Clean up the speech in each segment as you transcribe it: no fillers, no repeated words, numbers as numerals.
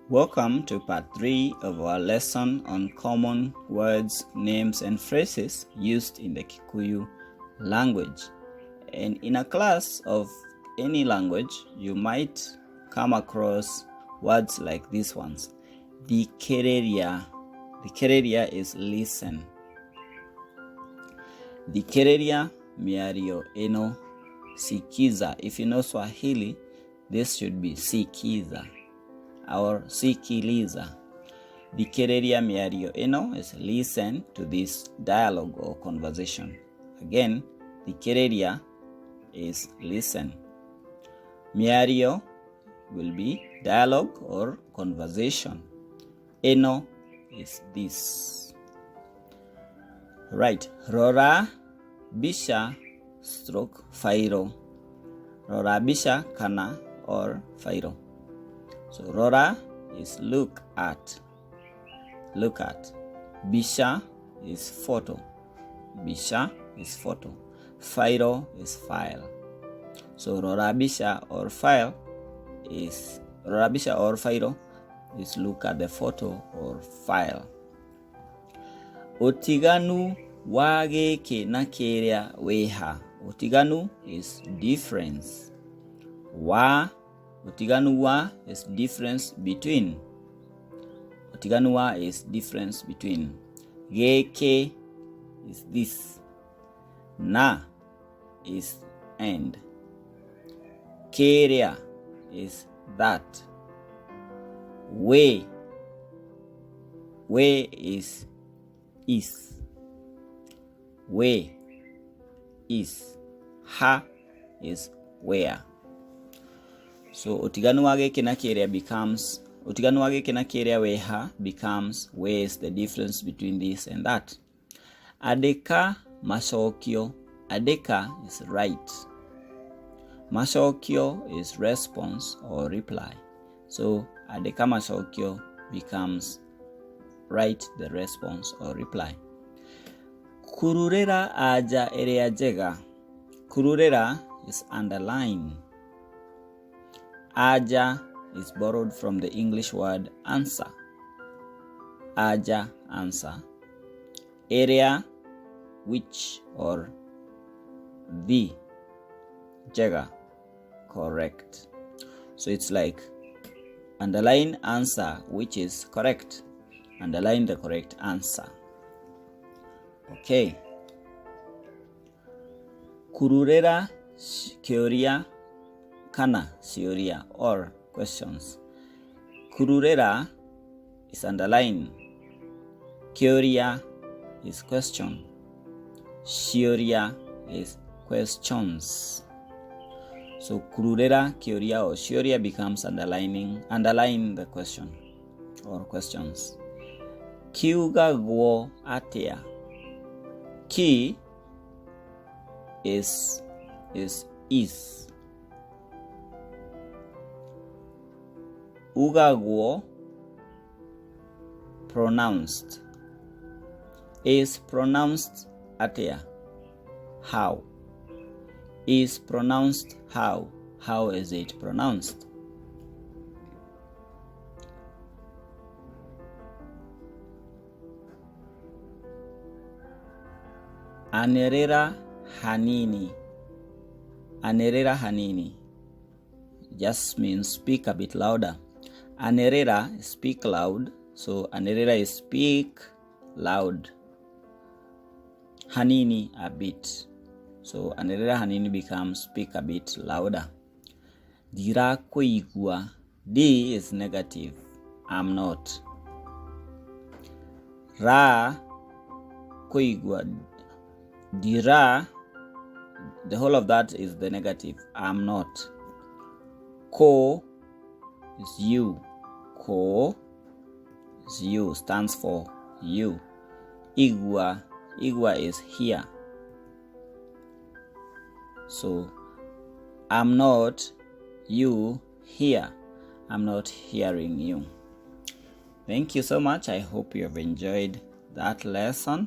Welcome to part 3 of our lesson on common words, names, and phrases used in the Kikuyu language. And in a class of any language, you might come across words like these ones. The kiria is listen. The kiria miario eno sikiza. If you know Swahili, this should be sikiza or sikiliza. The kiria miario eno is listen to this dialogue or conversation. Again, the kiria is listen. Miario will be dialogue or conversation. Eno is this. Right. Rora bisha stroke fairo. Rora bisha kana or fairo. So rora is look at. Look at. Bisha is photo. Bisha is photo. Fairo is file. So rora bisha or fairo is look at the photo or file. Utiganu wa giki na kiria weha. Utiganu is difference. Utiganu wa is difference between. Utiganu wa is difference between. Giki is this. Na is and. Kiria is that. We is. We is. Ha is where. So utiganu wa giki na kiria becomes weha becomes where is the difference between this and that. Andika macokio. Andika is right. Macokio is response or reply. So andika macokio becomes write the response or reply. Kururera aja area jega. Kururera is underline. Aja is borrowed from the English word answer. Aja, answer. Area, which or the. Jega, correct. So it's like underline answer which is correct. Underline the correct answer. Okay. Kururera kiria kana sioria or questions. Kururera is underline. Kiria is question. Sioria is questions. So kururera, kiria or sioria becomes underline the question or questions. Kiuga guo atea. Ki is. Ugaguo, pronounced. Is pronounced atea. How. Is pronounced how. How is it pronounced? Anerera hanini. Anerera hanini just means speak a bit louder. Anerera, speak loud. So anerera is speak loud. Hanini, a bit. So anerera hanini becomes speak a bit louder. Dira koigua. D is negative. I'm not. Ra koigua. Dira, the whole of that is the negative. I'm not. Ko is you. Ko is you, stands for you. Igua is here. So I'm not you here. I'm not hearing you. Thank you so much. I hope you have enjoyed that lesson.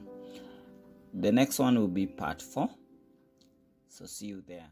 The next one will be part 4. So see you there.